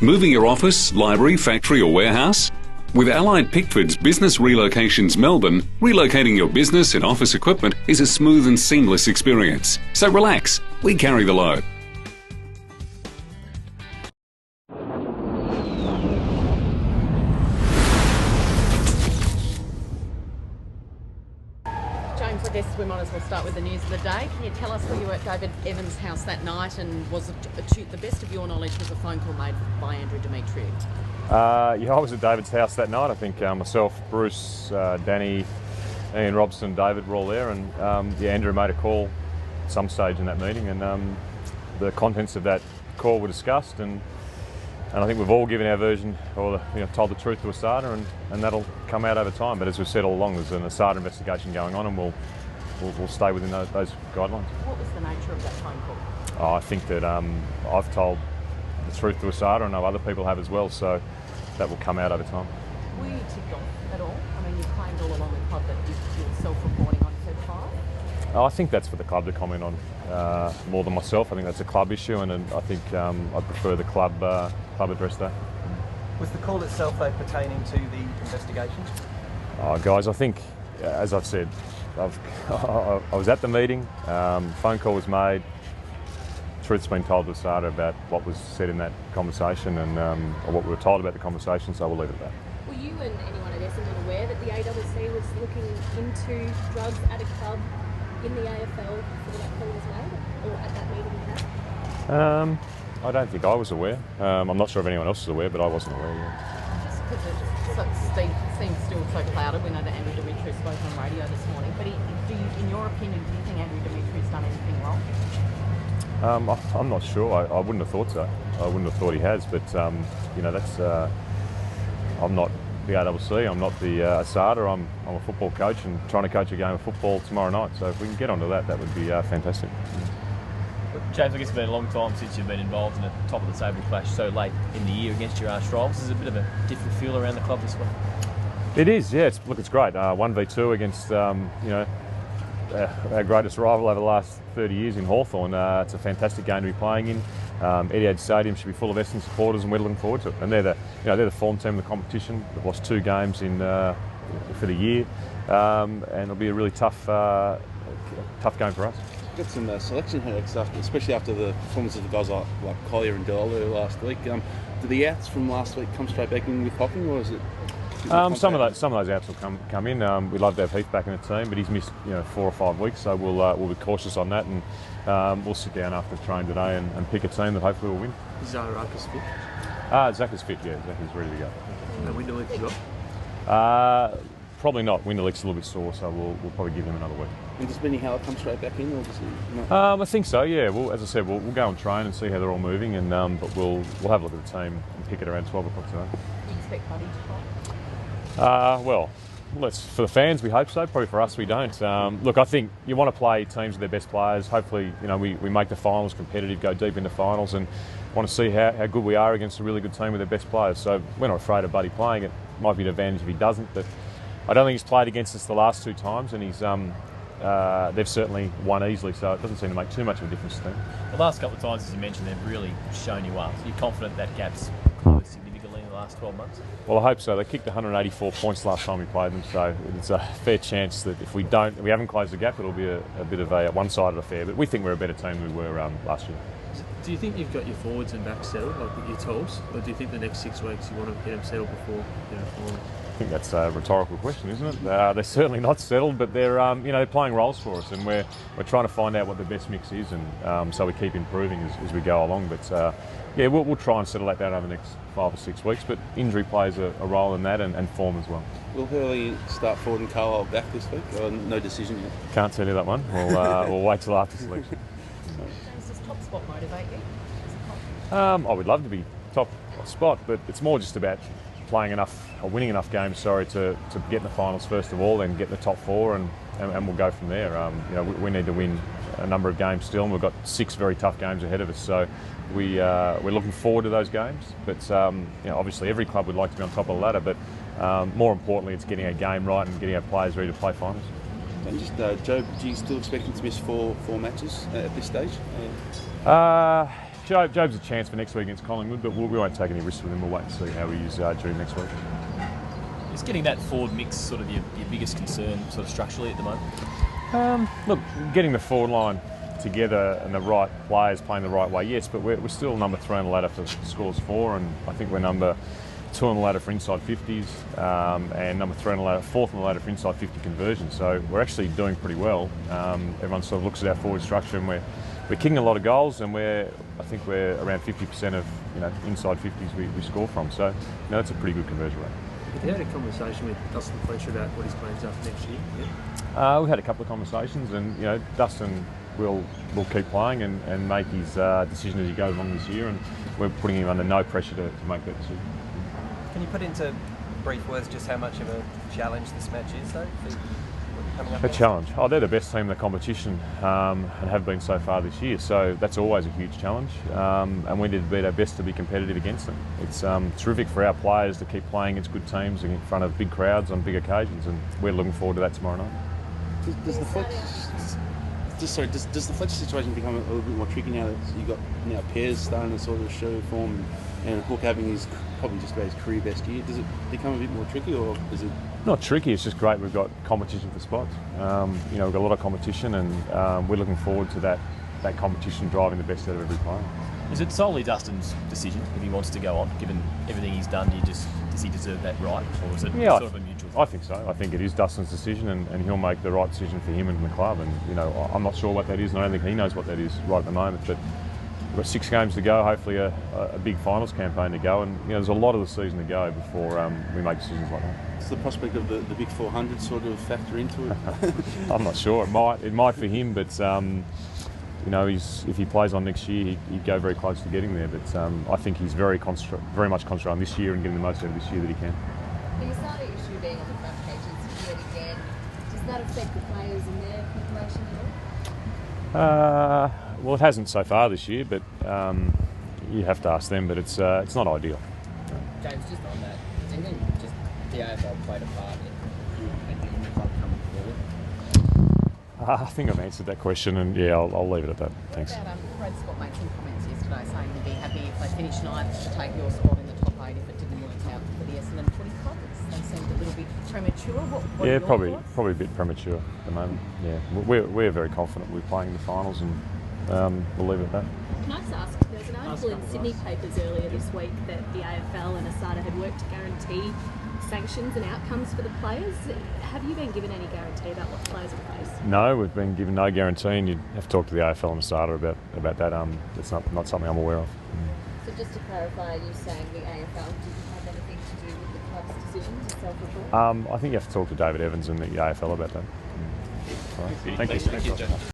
Moving your office, library, factory or warehouse? With Allied Pickford's Business Relocations Melbourne, relocating your business and office equipment is a smooth and seamless experience. So relax, we carry the load. James, I guess we might as well start with the news of the day. Can you tell us where you were at David Evans' house that night, and was it, to the best of your knowledge, was a phone call made by Andrew Demetriou? Yeah, I was at David's house that night. I think myself, Bruce, Danny, Ian Robson, David were all there, and yeah, Andrew made a call at some stage in that meeting, and the contents of that call were discussed, and I think we've all given our version, or told the truth to ASADA, and that'll come out over time. But as we've said all along, there's an ASADA investigation going on, and we'll stay within those guidelines. What was the nature of that phone call? I think that I've told the truth to ASADA, and I know other people have as well, so that will come out over time. Were you ticked off at all? I mean, you claimed all along the club that you were self-reporting on Feb 5. I think that's for the club to comment on more than myself. I think that's a club issue, and I think I'd prefer the club address that. Was the call itself pertaining to the investigation? Guys, I think, as I've said, I was at the meeting, phone call was made, truth's been told to ASADA about what was said in that conversation, and or what we were told about the conversation, so we'll leave it at that. Were you and anyone at Essendon aware that the AWC was looking into drugs at a club in the AFL before that call was made, or at that meeting you had? I don't think I was aware. I'm not sure if anyone else was aware, but I wasn't aware yet. Just because it seems still so clouded. We know that Andrew Demetriou spoke on radio this morning, but in your opinion, do you think Andrew Demetriou's done anything wrong? I'm not sure. I wouldn't have thought so. I wouldn't have thought he has, but that's. I'm not the AWC. I'm not the ASADA. I'm a football coach and trying to coach a game of football tomorrow night. So if we can get onto that, that would be fantastic. James, I guess it's been a long time since you've been involved in a top of the table clash so late in the year against your arch rivals. Is it a bit of a different feel around the club this week? It is, yeah. It's great. 1v2 against our greatest rival over the last 30 years in Hawthorn. It's a fantastic game to be playing in. Etihad Stadium should be full of Essendon supporters, and we're looking forward to it. And they're the form team of the competition. They've lost 2 games for the year, and it'll be a really tough game for us. Got some selection headaches, especially after the performance of the guys like Collier and Delalu last week. Did the outs from last week come straight back in with Hocking, or is it? Some of those outs will come in. We'd love to have Heath back in the team, but he's missed 4 or 5 weeks, so we'll be cautious on that, and we'll sit down after train today and pick a team that hopefully will win. Is Zarakas fit? Zach is fit, yeah. Zach is ready to go. And Winderlich as well? Probably not. Winderlich's a little bit sore, so we'll probably give him another week. And does Benny Howard come straight back in, or does he not? I think so, yeah. As I said, we'll go and train and see how they're all moving, and but we'll have a look at the team and pick it around 12 o'clock today. Do you expect Buddy to play? Well, for the fans, we hope so. Probably for us, we don't. Look, I think you want to play teams with their best players. Hopefully, we make the finals competitive, go deep into finals, and want to see how good we are against a really good team with their best players. So we're not afraid of Buddy playing. It might be an advantage if he doesn't, but I don't think he's played against us the last 2 times, and they've certainly won easily, so it doesn't seem to make too much of a difference to them. The last couple of times, as you mentioned, they've really shown you up. So you're confident that gap's closed significantly in the last 12 months? Well, I hope so. They kicked 184 points last time we played them, so it's a fair chance that if we haven't closed the gap, it'll be a bit of a one-sided affair. But we think we're a better team than we were last year. Do you think you've got your forwards and backs settled, like your tools, or do you think the next 6 weeks you want to get them settled before forward? I think that's a rhetorical question, isn't it? They're certainly not settled, but they're playing roles for us, and we're trying to find out what the best mix is, and so we keep improving as we go along. But yeah, we'll try and settle that down over the next 5 or 6 weeks. But injury plays a role in that, and form as well. Will Hurley start Ford and Carlisle back this week? Or no decision yet? Can't tell you that one. We'll wait till after selection. Does top spot motivate you? I would love to be top spot, but it's more just about playing enough or winning enough games, to get in the finals first of all, then get in the top 4, and we'll go from there. We need to win a number of games still, and we've got 6 very tough games ahead of us. So we're looking forward to those games. But obviously every club would like to be on top of the ladder, but more importantly, it's getting our game right and getting our players ready to play finals. And just Joe, do you still expect him to miss four matches at this stage? Job's a chance for next week against Collingwood, but we won't take any risks with him. We'll wait and see how he is during next week. Is getting that forward mix sort of your biggest concern, sort of structurally at the moment? Look, getting the forward line together and the right players playing the right way, yes, but we're still number 3 on the ladder for scores for, and I think we're number 2 on the ladder for inside 50s, and number 3 on the ladder, 4th on the ladder for inside 50 conversions. So we're actually doing pretty well. Everyone sort of looks at our forward structure, and we're kicking a lot of goals, and I think we're around 50% of inside 50s we score from. So that's a pretty good conversion rate. Have you had a conversation with Dustin Fletcher about what his plans are for next year? Yeah. We've had a couple of conversations, and Dustin will keep playing and make his decision as he goes along this year, and we're putting him under no pressure to make that decision. Can you put into brief words just how much of a challenge this match is, though? A challenge. Oh, they're the best team in the competition and have been so far this year. So that's always a huge challenge, and we need to be our best to be competitive against them. It's terrific for our players to keep playing against good teams in front of big crowds on big occasions, and we're looking forward to that tomorrow night. Does the Fletcher situation become a little bit more tricky now that you've got Pears starting to sort of show form and Hook having his probably just about his career best year? Does it become a bit more tricky, or is it? Not tricky, it's just great we've got competition for spots. We've got a lot of competition, and we're looking forward to that competition driving the best out of every player. Is it solely Dustin's decision if he wants to go on, given everything he's done? Does he deserve that right, or is it sort of a mutual thing? I think so. I think it is Dustin's decision, and he'll make the right decision for him and the club. And I'm not sure what that is, and I don't think he knows what that is right at the moment. But we've got 6 games to go, hopefully a big finals campaign to go, and there's a lot of the season to go before we make decisions like that. Does the prospect of the big 400 sort of factor into it? I'm not sure. It might for him, but if he plays on next year, he'd go very close to getting there. But I think he's very much concentrated on this year and getting the most out of this year that he can. The Asada issue being on the front pages yet again, does that affect the players in their preparation at all? Well, it hasn't so far this year, but you have to ask them. But it's not ideal. James, just on that, do you think just the AFL played a part in you and the club coming forward? I think I've answered that question, and I'll leave it at that. Thanks. What about Brad Scott made some comments yesterday saying he'd be happy if they finish 9th to take your spot in the top 8 if it didn't work out for the Essendon footy club. They seemed a little bit premature. What are your thoughts? Probably a bit premature at the moment. Yeah, we're very confident we're playing in the finals, and we'll leave it at that. Can I just ask, there was an article in Sydney papers earlier this week that the AFL and Asada had worked to guarantee sanctions and outcomes for the players. Have you been given any guarantee about what the players will face? No, we've been given no guarantee, and you'd have to talk to the AFL and Asada about that. It's not something I'm aware of. So just to clarify, are you saying the AFL didn't have anything to do with the club's decision to self-report? I think you have to talk to David Evans and the AFL about that. All right. Thank you.